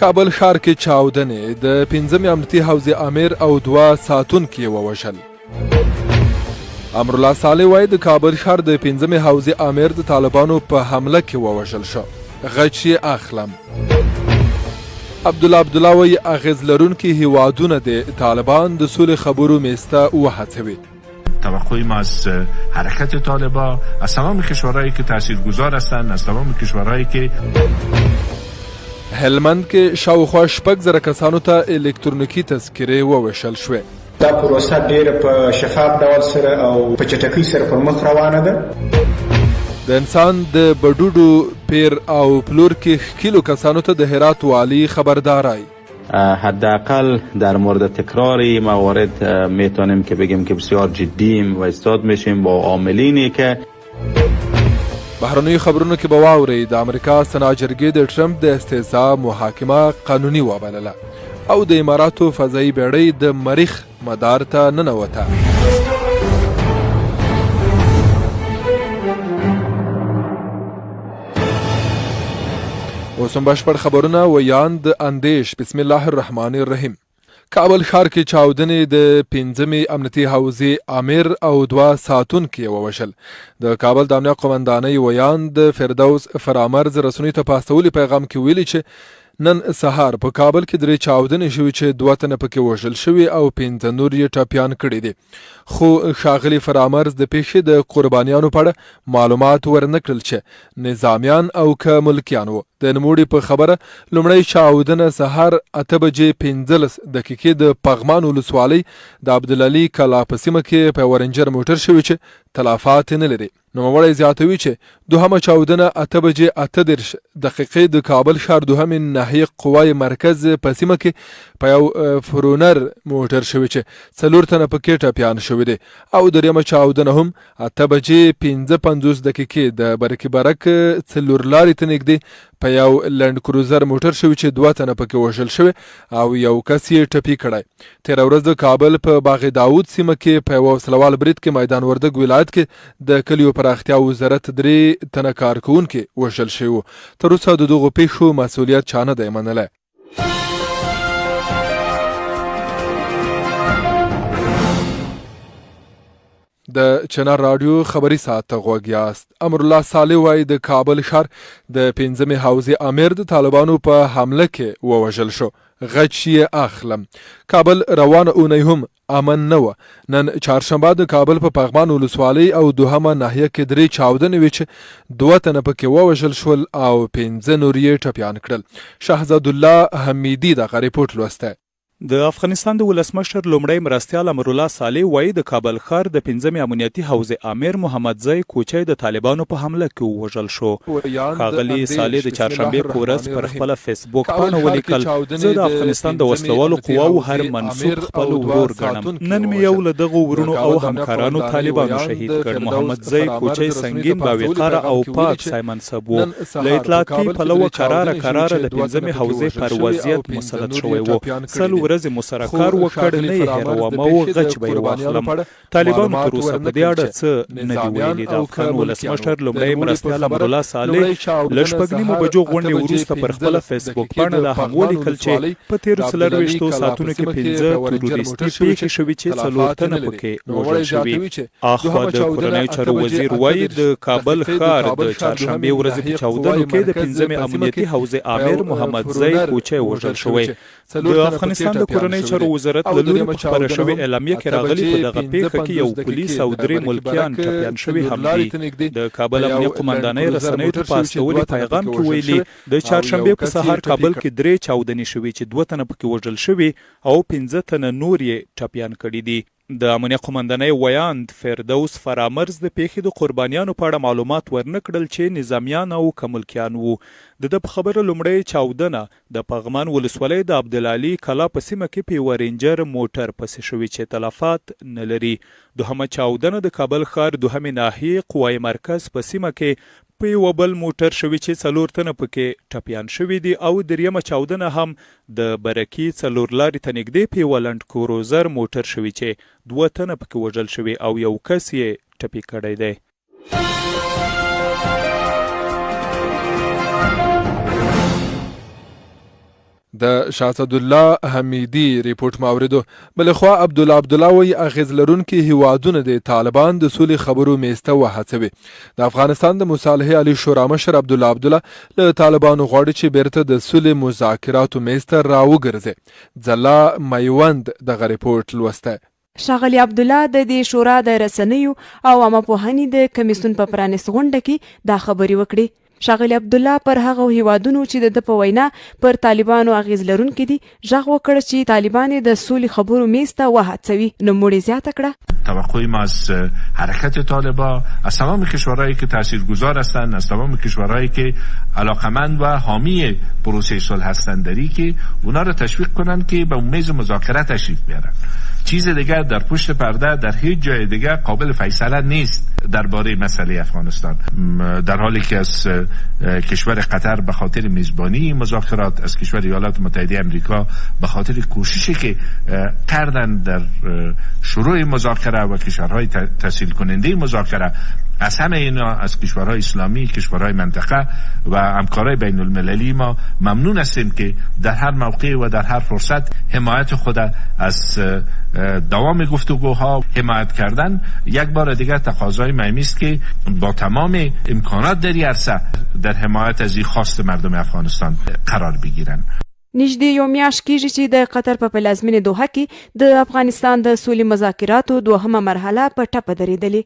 کابل ښار کې چاودنې د 5 امنیتي حوزې امیر او 2 ساتونکي ووژل. امرالله صالح وایي د کابل ښار د 5 حوزې امیر د طالبانو په حمله کې ووژل شو. غچ یې اخلم. عبدالله وایي اغیز لرونکي هیوادونه د طالبان د سولې خبرو میز ته وهڅوي. توقع ما از حرکت طالبان از تمام کشورهایی که تاثیرگذار هستند، از تمام کشورهایی که هلمند کې شاوخوا 6,000 کسانو ته الکترونیکي تذکرې وویشل شوې. دا پروسه ډېره په شفاف ډول سره او په چټکۍ سره پر مخ روانه ده. د انسان د بډوډو پیر او پلور کې ښکیلو کسانو ته د هرات والی خبردارای. حداقل در مورد تکرار موارد میتونیم که بگیم که بسیار جدیم و استاد میشیم با عاملینی که بهرنیو خبرونو کې به واورئ د امریکا سنا جرګې د ټرمپ د استهزاء محاکمه قانوني وبلله او د اماراتو فضایي بیړۍ د مریخ مدار ته ننوته. اوس هم بشپړ خبرونه ویاند اندیش. بسم الله الرحمن الرحیم. کابل ښار کې چاودنې د 5 امنیتي حوزې امیر او 2 ساتونکي ووژل. د کابل د امنیت قومندانۍ ویاند فردوس فرامرز رسنیو ته په استولي پیغام کې ویلي چې نن سهار په کابل کې 3 چاودنې شوي چې 2 تنه پکې وژل شوي او 5 نور یې ټپیان کړي دي. خو ښاغلي فرامرز د پیښې د قربانیانو په اړه معلومات ورنکړل چې نظامیان او که ملکیان وو. د نوموړي په خبره لومړی چاودنه سهار 8:15 د پغمان ولسوالۍ د عبدالعلي کلا په سیمه کې په ورنجر موټر شوي چې تلافات نه لري. نوموړی زیاتوي چې دوهمه چاودنه 8:38 د کابل ښار دوهمې ناحیې قوای مرکز په سیمه کې په یو فرونر موټر شوي چې 4 تنه پکې ټپیان شوي دي او دریمه چاودنه هم 8:55 د برکي برک 4 لارې ته نږدې په یو لند کروزر موټر شوي چې 2 تنه پکې وژل شوي او یو کس یې ټپي کړی. تېره ورځ د کابل په باغ داود سیمه کې په یو وسلوال برید کې میدان وردګ ولایت کې د کلیو پراختیا وزارت 3 تنه کارکوونکي وژل شوي وو. تر اوسه د دغو پیښو مسؤلیت چا نه دی منلی. د چنار رادیو خبری ساعت ته غوږ یاست. امرالله صالح وایي د کابل ښار د 5 حوزې امیر د طالبانو په حمله کې ووژل شو. غچ یې اخلم. کابل روانه اونۍ هم امن نه وه. نن چهارشنبه د کابل په پغمان ولسوالۍ او دوهمه ناحیه کې 3 چاودنې وې چې 2 تنه پکې ووژل شول او 5 نور یې ټپیان کړل. شهزاد الله حمیدي دغه ریپورټ لوسته. د افغانستان د ولسمشر لومړی مرستیال امرالله صالح وایي د کابل ښار د 5 امنیتي حوزې امیر محمد زی کوچی د طالبانو په حمله کې ووژل شو. ښاغلي صالح د چهارشنبې په ورځ پر خپله فیسبوک پاڼه ولیکل زه د افغانستان د وسلوالو قواو هر منصوب خپل ورور ګڼم. نن مې یو له دغو ورونو او همکارانو طالبانو شهید کړ. محمد زی کوچی سنگین باوقاره او پاک سایمنصب و. له اطلاعاتي پلوه قراره د 5 حوزې پر وضعیت مسلط شوی و. ورځې مو سره کار وکړ، نه یې هېروم او غچ به یې واخلم. طالبانو تر اوسه په دې اړه څه نه دي ویلي. د افغان ولسمشر لومړی مرستیال امرالله صالح له 6 بجو غونډې وروسته پر خپله فیسبوک پاڼه دا هم ولیکل چې په تېرو 24 ساعتونو کې 5 تروریستي پیښې شوي چې 4 تنه پکې وژل شوي. اخوا د کورنیو چارو وزیر وایي د کابل ښار د چهارشنبې ورځې په چاودنو کې د 5 امنیتي حوزې امیر محمد زی کوچی وژل شوی. د افغانستان د کورنیو چارو وزارت له لوري په خپره شوې اعلامیه کې راغلي په دغه پیښه کې یو پولیس او 3 ملکیان ټپیان شوي هم دي. د کابل امنیت قومندانۍ رسنیو ته په استولي پیغام کې ویلي د چهارشنبې په سهار کابل کې 3 چاودنې شوي چې 2 تنه پکې وژل شوي او 15 تنه نور یې ټپیان کړي دي. د امنیت قومندانۍ ویاند فردوس فرامرز د پیښې د قربانیانو په اړه معلومات ورنکړل چې نظامیان او کملکیان وو. د په خبره لومړی چاودنه د پغمان ولسوالۍ د عبدالعلي کلا په سیمه کې په یوه رینجر موټر پسې شوي چې تلفات نه لري. دوهمه چاودنه د کابل ښار دوهمې ناحیې قوای مرکز په سیمه کې په یوه بل موټر شوي چې 4 تنه پکې ټپیان شوي دي او دریمه چاودنه هم د برکي 4 لارې ته نږدې په یوه لند کروزر موټر شوي چې 2 تنه پکې وژل شوي او یو کس یې ټپي کړی دی. د شاهزاد الله حمیدي ریپورت ماوریدو. بلخوا عبدالله وی اغیز لرونکي هیوادونه د طالبان د سولې خبرو میسته وهڅوي. د افغانستان د مصالحې عالی شورا مشر عبدالله له طالبانو غواړي چې بیرته د سولې مذاکراتو میسته راوګرځي. ځلا میوند دغه ریپورت لوسته. ښاغلي عبدالله د دې شورا د رسنیو او عامه پوهنې د کمیسیون په پرانیست غونډه کې دا خبرې وکړې. ښاغلي عبدالله پر هغو هیوادونو چې د په وینا پر طالبانو اغیز لرونکي دي غږ وکړ چې طالبان د سولې خبرو میز ته وهڅوي. نوموړې زیاته کړه توقع ما از حرکت طالبان از تمام کشورهایی که تاثیرگذار هستند، از تمام کشورهایی که علاقمند و حامی پروسه صلح هستند داری که اونا رو تشویق کنند که به میز مذاکره تشریف بیارن. چیز دیگر در پشت پرده در هیچ جای دیگر قابل فیصله نیست درباره مسئله افغانستان. در حالی که از کشور قطر به خاطر میزبانی مذاکرات، از کشور ایالات متحده آمریکا به خاطر کوششی که کردن در شروع مذاکره و کشورهای تسهیل کننده مذاکره، از همه اینا، از کشورهای اسلامی، کشورهای منطقه و همکارای بین المللی ما ممنون هستیم که در هر موقع و در هر فرصت حمایت خود از دوام گفتگوها حمایت کردن. یک بار دیگر تقاضای مهمی است که با تمام امکانات در این عرصه در حمایت از این خواست مردم افغانستان قرار بگیرن. نږدې یو میاشت کېږي چې د قطر په پلازمینې دوحه کې د افغانستان د سولې مذاکراتو دوهمه مرحله په ټپه درېدلې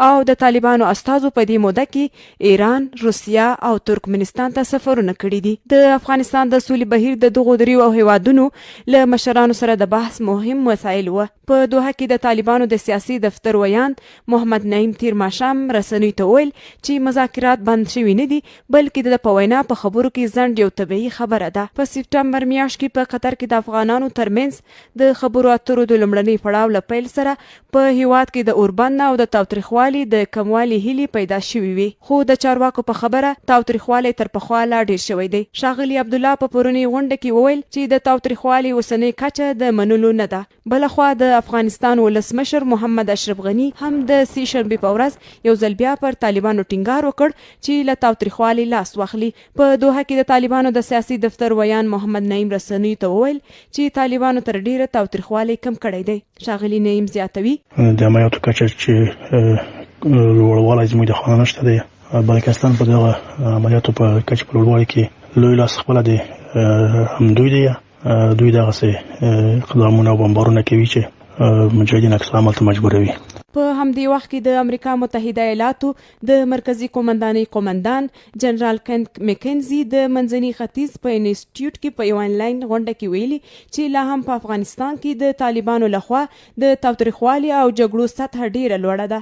او د طالبانو استازو په دې موده کې ایران، روسیه او ترکمنستان ته سفرونه کړي دي. د افغانستان د سولې بهیر د دغو دریو هیوادونو له مشرانو سره د بحث مهم وسایل وه. په دوحه کې د طالبانو د سیاسي دفتر ویاند محمد نعیم تیر ماښام رسنیو ته ویل چې مذاکرات بند شوي نه دي، بلکې د په وینا په خبرو کې ځنډ یو طبیعي خبره ده. په سپټمبر میاشت کې په قطر کې د افغانانو ترمنځ د خبرو اترو د لومړني پړاو له پیل سره په هیواد کې د اوربند او د تاوتریخوالي د کموالي هیلې پیدا شوي وي، خو د چارواکو په خبره تاوتریخوالی تر پخوا لا ډیر شوی دی. ښاغلي عبدالله په پرونی غونډه کې وویل چې د تاوتریخوالي اوسنۍ کچه د منلو نه ده. بلخوا د افغانستان ولسمشر محمد اشرف غني هم د سې شنبې په ورځ یو ځل بیا پر طالبانو ټینګار وکړ چې له تاوتریخوالي لاس واخلي. په دوحه کې د طالبانو د سیاسي دفتر ویان محمد نعیم رسنیو ته وویل چې طالبانو تر ډیره تاوتریخوالی کم کړی دی. ښاغلي نعیم زیاتوي د عملیاتو کچه چې لوړوالی زموږ د خوا نشته دی. بلوچستان په دغه عملیاتو په کچه په لوړوالي کې لوی لاس خپله دی، هم دوی دی دوی دغسې اقدامونه او بمبارونه کوي چې مجاهدین عکس العمل ته مجبوروي. په همدې وخت کې د امریکا متحده ایالاتو د مرکزی قومندانۍ قومندان جنرال کینت مکنزي د منځني ختیځ په انسټیټیوټ کې په یو آنلاین غونډه کې ویلي چې لا هم په افغانستان کې د طالبانو لخوا د تاوتریخوالي او جګړو سطح ډیره لوړه ده.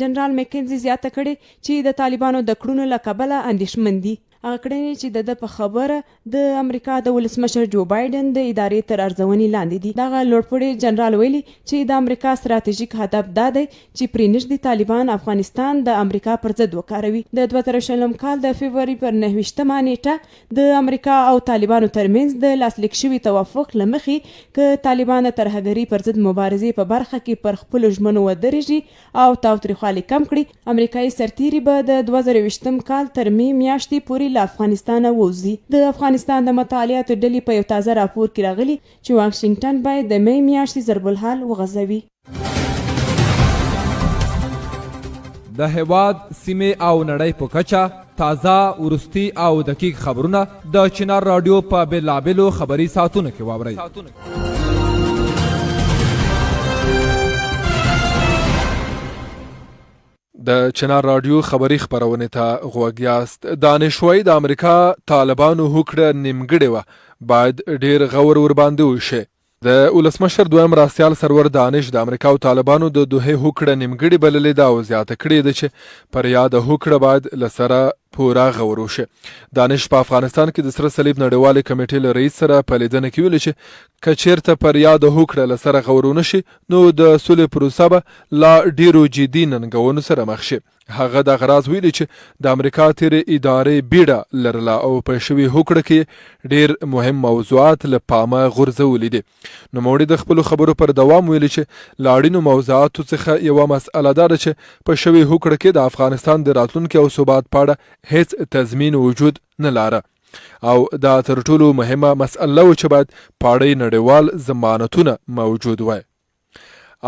جنرال مکنزي زیاته کړې چې د طالبانو د کړنو له کبله اندېښمن دي. هغه کړنې چې د په خبره د امریکا د ولسمشر جو بایدن د ادارې تر ارزونې لاندې دي. دغه لوړپوړي جنرال ویلي چې د امریکا ستراتیژیک هدف دا دی چې پرې نږدې طالبان افغانستان د امریکا پر ضد وکاروي. د 2020 کال د فبروري پر 9 نیټه د امریکا او طالبانو ترمنځ د لاسلیک شوي توافق له مخې که طالبان د ترهګرۍ پر ضد مبارزې په برخه کې پر خپلو ژمنو ودرېږي او تاوتریخوالي کم کړي، امریکایي سرتیري به د 2020 کال تر مې میاشتې پورې له افغانستان ووځي. د افغانستان د مطالعاتو ډلې په یو تازه راپور کې راغلي چې واشنګټن باید د مې میاشتې ضرب الحال وغځوي. د هېواد سیمې او نړۍ په کچه تازه ورستي او دقیق خبرونه د چنار رادیو په بېلابېلو خبري ساعتونو کې واورئ. د چنار رادیو خبری خبرونه ته غوږ یاست. دانشوي د امریکا طالبانو هوکړه نیمګړې وه، باید ډیر غور ور باندې وشي. د ولسمشر دویم راسیال سرور دانش د امریکا او طالبانو د دوه هوکړه نیمګړې بللې ده او زیاته کړې ده چې پر یاد هوکړه باید لسره پورا غور وشي. دانش په افغانستان کې د سره صلیب نړیوالې کمیټې له رئیس سره په لیدنه کې ویلي چې که چیرته پر یاد هوکړه لسره غور ونه شي نو د سولې پروسه به لا ډیرو جدي ننګونو سره مخ شي. هغه د غراض ویلي چې د امریکا تیرې ادارې بیړه لرله او په شوي هوکړه کې ډیر مهم موضوعات له پامه غورځولي دي. نوموړي د خپلو خبرو پر دوام ویلي چې له اړینو موضوعاتو څخه یوه مسئله دا ده چې په شوي هوکړه کې د افغانستان د راتلونکي او ثبات په اړه هیڅ تضمین وجود نه لاره. او دا تر ټولو مهمه مسأله و چې باید پاړی نړیوال ضمانتونه موجود وای.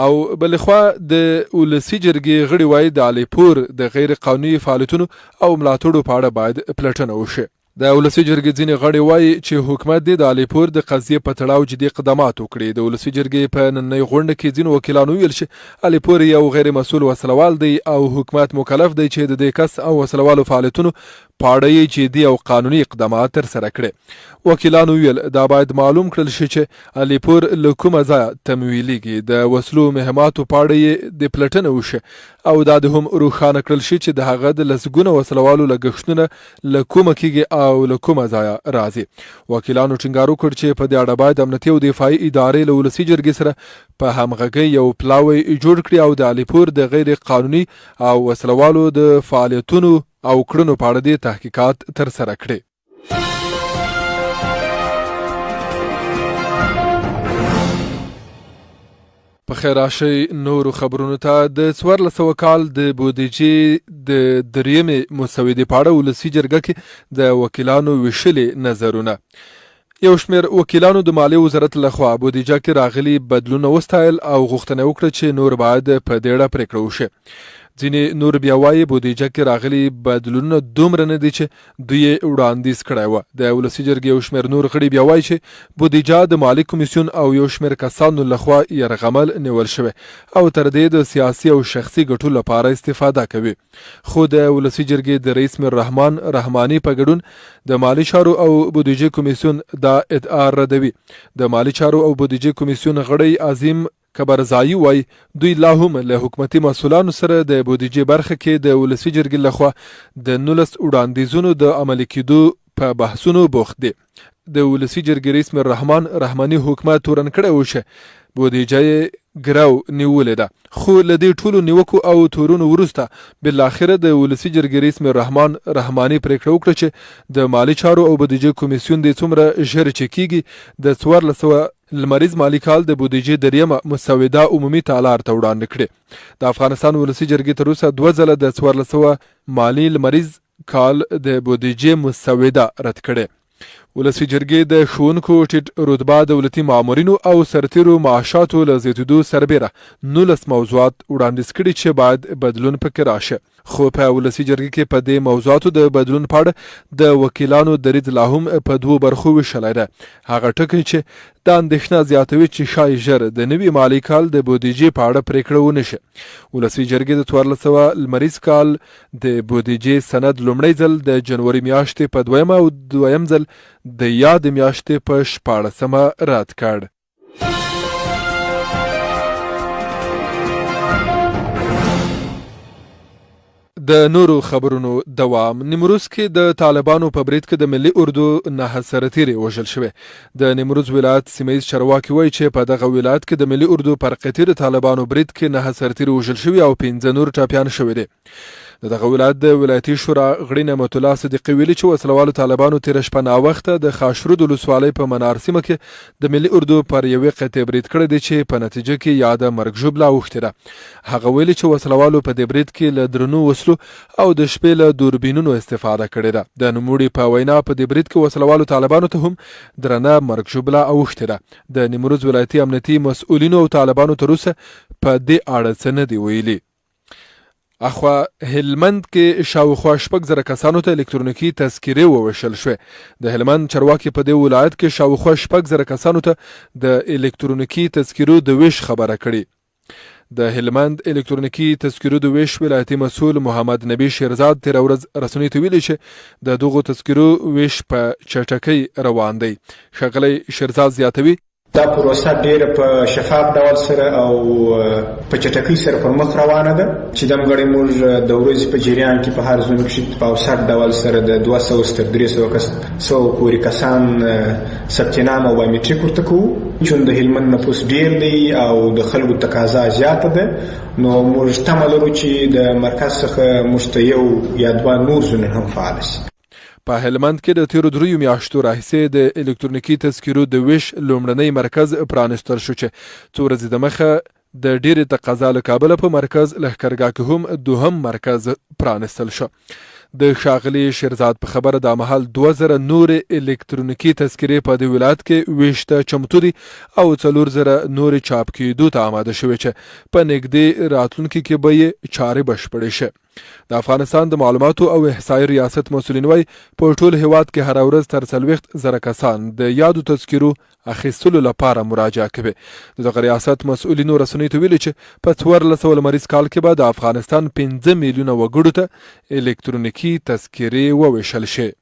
او بلخوا د ولسی جرګې غړي وای د الیپور د غیر قانوني فعالیتونو او ملاتړو په اړه باید پلټنه وشي. د ولسی جرګې ځینې غړي وایي چې حکومت د الیپور د قضیې په تړاو جدي اقدامات وکړي. د ولسی جرګې په نننۍ غونډه کې ځینو وکیلانو ویل چې الیپور یو غیر مسؤل وسلوال دی او حکومت مکلف دی چې د دې کس او وسلوالو فعالیتونو پاړی جدي او قانوني اقدامات تر سره کړي. وکیلانو ویل دا باید معلوم کړل شي چې الیپور له کومه ځایه تمویلیږي، د وسلو مهماتو پاړی د پلټنه وشي او دا د هم روښانه کړل شي چې د هغه د لسګونه وسلوالو لګښتونه له کومه کیږي او له کومه ځایه راځي. وکیلانو ټینګار وکړ چې په دې اړه باید امنیتي او دفاعي ادارې له ولسي جرګې سره په همغږۍ یو پلاوی جوړ کړي او د الیپور د غیر قانوني او وسلوالو د فعالیتونو او کړنو په اړه د تحقیقات تر سره کړي. په خیر راشئ نورو خبرونو ته. د 1400 کال د بودیجې د دریمې مسودې په اړه ولسي جرګه کې د وکیلانو ویشلې نظرونه. یو شمېر وکیلانو د مالیې وزارت لخوا بودیجه کې راغلي بدلونه وستایل او غوښتنه وکړه چې نور باید په دې اړه پرېکړه وشي. ځینې نور بیا وایي بودیجه کې راغلي بدلونونه دومره نه دي چې دوی وړاندیز کړی و. د ولسي جرګې یو شمېر نور غړي بیا وایي چې بودیجه د مالی کمیسیون او یو شمېر کسانو لخوا یرغمل نیول شوی او تر دې د سیاسي او شخصي ګټو لپاره استفاده کوي. خو د ولسي جرګې د رئیس میر رحمان رحماني په ګډون د مالی چارو او بودیجې کمیسیون دا ادعا ردوي. د مالی چارو او بودیجې کمیسیون غړی عظیم کبرزایی وای دوی لا هم له حکومتي مسؤلانو سره د بودیجې برخه کې د ولسي جرګې لخوا د 19 وړاندیزونو د عملي کېدو په بحثونو بوخت دي. د ولسي جرګې رئیس میر رحمان رحماني حکومت تورن کړی و چې بودیجه ګراو نیولې ده. خو له دې ټولو نیوکو او تورونو وروسته بالاخره د ولسي جرګې رئیس میر رحمان رحماني پرېکړه وکړه چې د مالی چارو او بودیجې کمیسیون د څومره ژر چې کیږي د 1400 لمریز مالی کال د بودیجې دریمه مسوده عمومي تالار ته وړاندې کړي. د افغانستان ولسي جرګې تر اوسه 2 ځله د 1400 مالی لمریز کال د بودیجې مسوده رد کړي. ولسي جرګې د ښوونکو ټیټ رتبه دولتي مامورینو او سرتیرو معاشاتو له زیاتېدو سربیره 19 موضوعات وړاندیز کړي چې باید بدلون پکې راشي. خو په ولسي جرګې کې په دې موضوعاتو د بدلون په اړه د وکیلانو دریځ لا هم په 2 برخو ویشلی ده. هغه ټکی چې دا اندېښنه زیاتوي چې ښایي ژر د نوي مالي کال د بودیجې په اړه پرېکړه ونه شي. ولسي جرګې د 1400 لمریز کال د بودیجې سند لومړی ځل د جنوري میاشتې په 2 او دویم ځل د یاد میاشتې په 14 رد کړ. د نورو خبرونو دوام. نیمروز کې د طالبانو په برید کې د ملي اردو 9 سرتیري وژل شوی. د نیمروز ولایت سیمه‌ییز چارواکي وایي چې په دغه ولایت کې د ملي اردو پر قطیر طالبانو برید کې 9 سرتیري وژل شوي او 15 نور ټپیان شوي دي. د دغه ولایت د ولایتي شورا غړي نعمت الله صدیقي ویلي چې وسلوالو طالبانو تېره شپه ناوخته د خاشرود ولسوالۍ په منار سیمه کې د ملي اردو پر یوې قطعې برید کړی دی چې په نتیجه کې یاده مرګ ژوبله اوښتې ده. هغه ویلي چې وسلوالو په دې برید کې له درنو وسلو او د شپې له دوربینونو استفاده کړې ده. د نوموړي په وینا په دې برید کې وسلوالو طالبانو ته هم درنه مرګ ژوبله اوښتې ده. د نیمروز ولایتي امنیتي مسؤلینو او طالبانو تر اوسه په دې اړه څه نه دي ویلي. اخوا هلمند کې شاوخوا 6,000 کسانو ته الکترونیکي تذکرې وویشل شوې. د هلمند چارواکي په دې ولایت کې شاوخوا 6,000 کسانو ته د الکترونیکي تذکرو د ویش خبره کړې. د هلمند الکترونیکي تذکرو د ویش ولایتي مسؤل محمد نبی شیرزاد تېره ورځ رسنیو ته ویلي چې د دغو تذکرو ویش په چټکۍ روان دی. ښاغلی شیرزاد زیاتوي دا پروسه ډیره په شفاف ډول سره او په چټکۍ سره پر مخ روانه ده چې دمګړی موږ د ورځې په جریان کې په هر زون کې په اوسط ډول سره د 200 تر 300 پورې کسان ثبت نام او بایومټریک ورته کوو. چون د هلمند نفوس ډیر دی او د خلکو تقاضا زیاته ده نو موږ تمه لرو چې د مرکز څخه موږ ته یو یا 2 نور زونونه هم فعال شي. په هلمند کې د تیرو 3 میاشتو راهیسې د الکترونیکي تذکرو د ویش لومړنی مرکز پرانستل شو چې څو ورځې دمخه د ډېرې تقاضا له کابله په مرکز لښکرګاه کې هم دوهم مرکز پرانستل شو. د ښاغلي شیرزاد په خبره دا مهال 2000 نورې الکترونیکي تذکرې په دې ولایت کې ویشته چمتو دي او 4000 نورې چاپ کېدو ته آماده شوې چې په نږدې راتلونکي کې به یې چارې بشپړې شي. د افغانستان د معلوماتو او احصایې ریاست مسؤلین وایي په ټول هیواد کې هره ورځ تر 40,000 کسان د یادو تذکرو اخیستلو لپاره مراجعه کوي. دغه ریاست مسؤلینو رسنیو ته ویلي چې په 1400 لمریز کال کې به د افغانستان 15 میلیونه وګړو ته الکترونیکي تذکرې وویشل شي.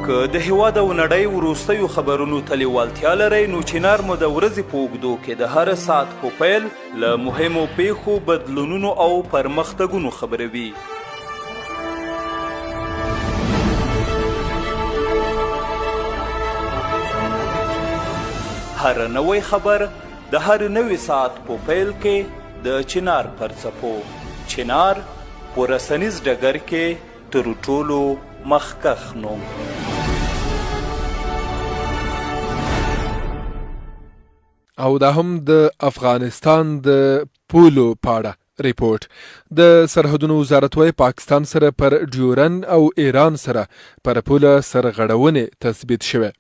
که د هیواد او نړۍ وروستیو خبرونو ته لیوالتیا لرئ نو چنار مو د ورځې په اوږدو کې د هر ساعت په پیل له مهمو پیښو بدلونونو او پرمختګونو خبروي. هر نوی خبر د هر نوی ساعت په پیل کې د چنار پر څپو. چنار په رسنیز ډګر کې تر ټولو مخکښ نوم. او دا هم د افغانستان د پولو پاړه ریپورت. د سرحدونو وزارت وايي پاکستان سره پر ډیورن او ایران سره پر پوله سرغړونې تثبیت شوه.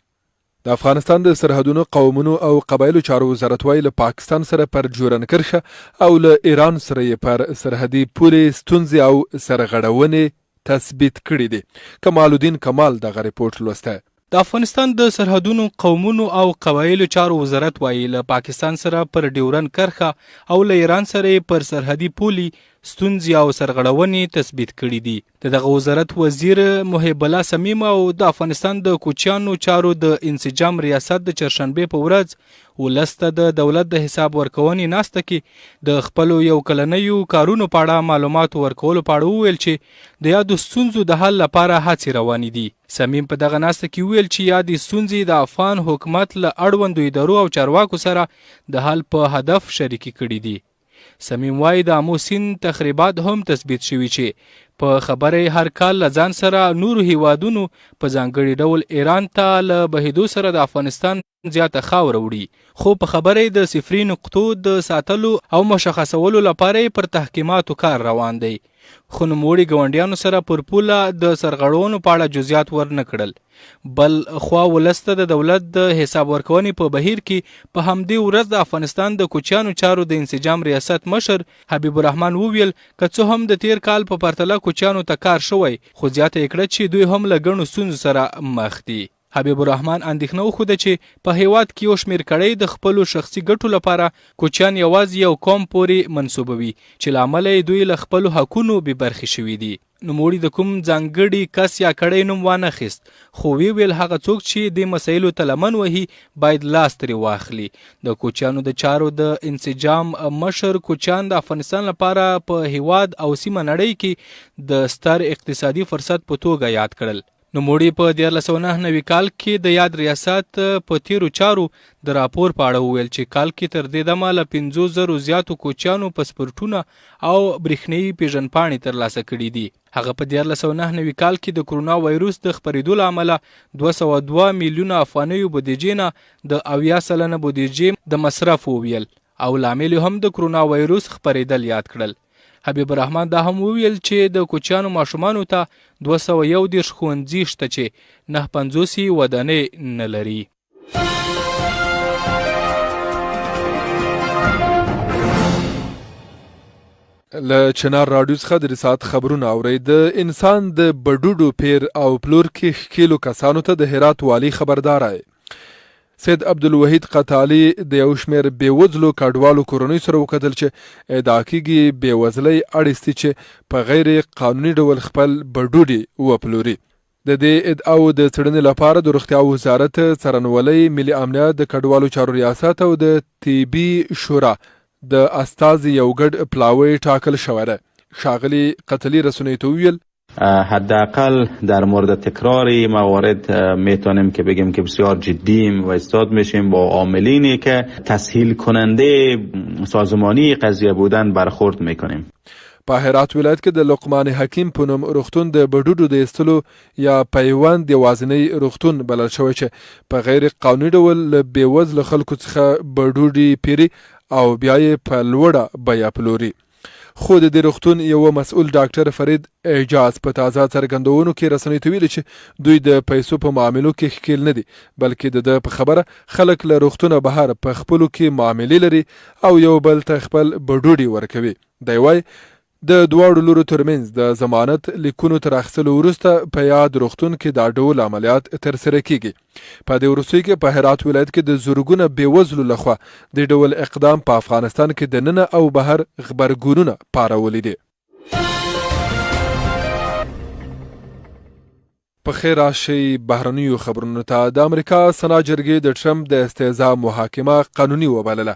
د افغانستان د سرحدونو قومونو او قبایلو چارو وزارت وايي له پاکستان سره پر ډیورن کرښه او له ایران سره پر سرحدي پولې ستونزې او سرغړونې تثبیت کړي دي. کمال الدین کمال دغه ریپورت لوسته. د افغانستان د سرحدونو قومونو او قبایلو چارو وزارت وایي له پاکستان سره پر ډیورن کرښه او له ایران سره پر سرحدي پولي ستونزې او سرغړونې تثبیت کړي دي. د دغه وزارت وزیر محب الله سمیم او د افغانستان د کوچیانو چارو د انسجام ریاست د چهارشنبې په ورځ ولس ته د دولت د حساب ورکونې ناسته کې د خپلو یو کلنیو کارونو په اړه معلومات ورکولو په اړه وویل چې د یادو ستونزو د حل لپاره هڅې روانې دي. سمیم په دغه ناسته کې ویل چې یادې ستونزې د افغان حکومت له اړوندو ادارو او چارواکو سره د حل په هدف شریکې کړي دي. سمیم وایي د آمو سیند تخریبات هم تثبیت شوي چې په خبره هر کال له ځان سره نورو هیوادونو په ځانګړي ډول ایران ته له بهیدو سره د افغانستان زیاته خاوره وړي. خو په خبره د صفري نقطو د ساتلو او مشخصولو لپاره پر تحکیماتو کار روان دی. خو نوموړي ګاونډیانو سره پر پوله د سرغړونو په اړه جزئیات ورنه کړل. بل خوا ولس ته د دولت د حساب ورکونې په بهیر کې په همدې ورځ د افغانستان د کوچیانو چارو د انسجام ریاست مشر حبیب الرحمن وویل که څه هم د تیر کال په پرتله کوچیانو ته کار شوی خو زیاته یې کړه چې دوی هم له ګڼو ستونزو سره مخ دي. حبیب الرحمن اندېښنه وښوده چې په هیواد کې یو شمېر کړۍ د خپلو شخصي ګټو لپاره کوچیان یوازې یو قوم پورې منسوبوي چې له امله یې دوی له خپلو حقونو بې برخې شوي دي. نوموړي د کوم ځانګړي کس یا کړۍ نوم وانخیست خو ویل هغه څوک چې د مسایلو ته لمن وهي باید لاس ترې واخلي. د کوچیانو د چارو د انسجام مشر کوچیان د افغانستان لپاره په هیواد او سیمه نړۍ کې د ستر اقتصادي فرصت په توګه یاد کړل. نوموړي په 1999 کال کې د یاد ریاست په تیرو چارو د راپور په اړه وویل چې کال کې تر دې دمه له 50,000 زیاتو کوچیانو پاسپورټونه او برېښنايي پیژندپاڼې ترلاسه کړي دي. هغه په 1999 کال کې د کرونا وایروس د خپرېدو له امله 202 میلیونه افغانیو بودیجې نه د 80% بودیجې د مصرف وویل او لامل هم د کرونا وایروس خپرېدل یاد کړل. حبیب الرحمن دا هم وویل چې د کوچیانو ماشومانو ته 211 ښوونځي شته چې 950 ودانۍ نه لري. له چنار راډیو څخه د رسات خبرونه اورئ. د انسان د بډوډو پیر او پلور کې ښکیلو کسانو ته د هرات والی خبردار دی. سید عبدالوحید قطالي د یو شمېر بېوزلو کډوالو کورنیو سره وکتل چې ادعا کېږي بېوزلۍ اړیستې چې په غیر قانوني ډول خپل بډوډي وپلوري. د دې ادعاو د څېړنې لپاره د روغتیا وزارت څارنوالۍ، ملي امنیت، د کډوالو چارو ریاست او د طبي شورا د استازي یو ګډ پلاوی ټاکل شوی دی. ښاغلي قتلي رسنیو ته وویل حداقل در مورد تکرار موارد میتونیم که بگیم که بسیار جدیم و استاد میشیم با عاملینی که تسهیل کننده سازمانی قضیه بودن برخورد میکنیم. په هرات ولایت کې د لقمان حکیم په نوم روغتون د بډوډو د ایستلو یا پیوند یوازینی روغتون بلل شوی چې په غیر قانوني ډول له بېوزلو خلکو څخه بډوډي پیري او بیا یې په لوړه بیه پلوري. خو د دې روغتون یو مسؤل ډاکټر فرید اعجاز په تازه څرګندونو کې رسنیو ته ویلي چې دوی د پیسو په معاملو کې ښکیل نه دي، بلکې د په خبره خلک له روغتونه بهر په خپلو کې معاملې لري او یو بل ته خپل بډوډي ورکوي. دی وایي د دواړو لورو ترمنځ د ضمانت لیکونو تر اخیستلو وروسته په یاد روغتون کې دا ډول عملیات ترسره کیږي. په دې وروستیو کې په هرات ولایت کې د زرګونه بېوزلو لخوا د ډول اقدام په افغانستان کې دننه او بهر غبرګونونه پارولي دي. په خیر راشي بهرنیو خبرونو ته. د امریکا سنا جرګې د ټرمپ د استهزاء محاکمه قانوني وبلله.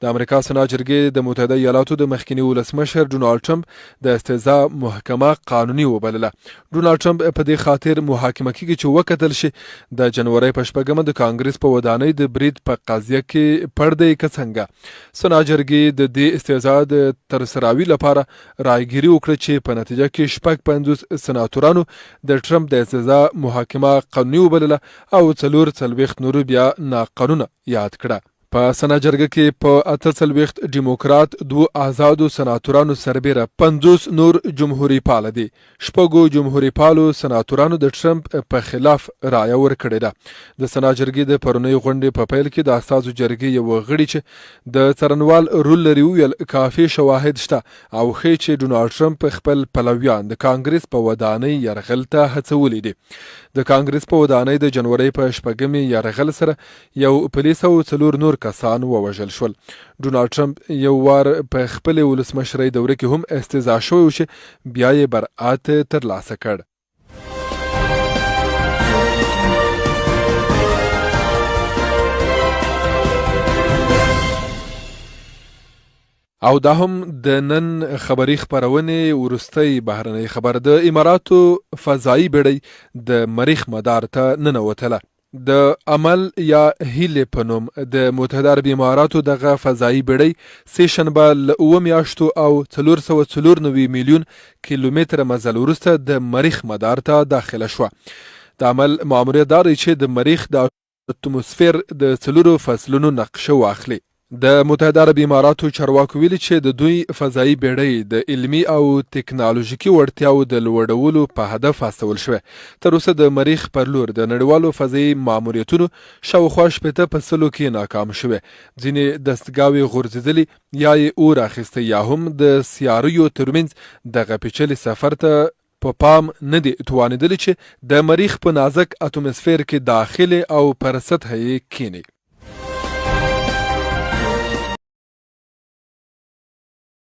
د امریکا سنا جرګې د متحده ایالاتو د مخکني ولسمشر ډونالډ ټرمپ د استهزاء محکمه قانوني وبلله. ډونالډ ټرمپ په دې خاطر محاکمه کیږي چې وکتل شي د جنوري په شپږمه د کانګرس په ودانۍ د برید په قضیه کې پړدې که څنګه. سنا جرګې د دې استهزاء د ترسراوي لپاره رایګیري وکړه چې په نتیجه کې 55 سناتورانو د ټرمپ د استهزاء محاکمه قانوني وبلله او 44 نورو بیا ناقانونه یاد کړه. په سنا جرګه کې په 48 ډیموکرات 2 آزادو سناتورانو سربیره 50 نور جمهوری پال دي. شپږو جمهوری پالو سناتورانو د ټرمپ په خلاف رایه ورکړې ده. د سنا جرګې د پرونی غونډې په پیل کې د استازو جرګې یو غړي چې د څرنوال رول لري ویل کافي شواهد شته او ښیي چې ډونالډ ټرمپ خپل پلویان د کانګرس په ودانۍ یرغل ته هڅولي دي. د کانګرس په ودانۍ د جنوري په شپږمې یرغل سره یو پولیس او 4 نور کسان ووژل شول. ډونالډ ټرمپ یو وار په خپل ولسمشرۍ دوره کې هم استهزاء شوی و چې بیا یې برأت ترلاسه کړ. او دا هم د نن خبری خبرونې ورستی بهرنۍ خبر. د اماراتو فضایی بیړۍ د مریخ مدار ته ننوتله. د عمل یا هیله په نوم د متحده عربي اماراتو دغه فضایی بیړۍ سه شنبه له 9 میاشتو او 494 میلیون کیلومتره مزل وروسته د مریخ مدار ته داخله شوه. د عمل ماموریت دا دی چې د مریخ د اتموسفیر د 4 فصلونو نقشه واخلي. د متحده عربي اماراتو چارواکو ویلي چې د دوی فضایی بیړۍ د علمي او تکنالوژیکي وړتیاو د لوړولو په هدف استول شوه. تر اوسه د مریخ پر لور د نړیوالو فضایی ماموریتونو شاوخوا 80 په سلو کې ناکام شوه. ځینې دستګاوې غورځېدلې یا یې اور اخیسته یا هم د سیارویو ترمنځ دغه پیچلي سفر ته په پام نه دي توانېدلې چې د مریخ په نازک اتموسفیر کې داخله او پر سطح یې کینی.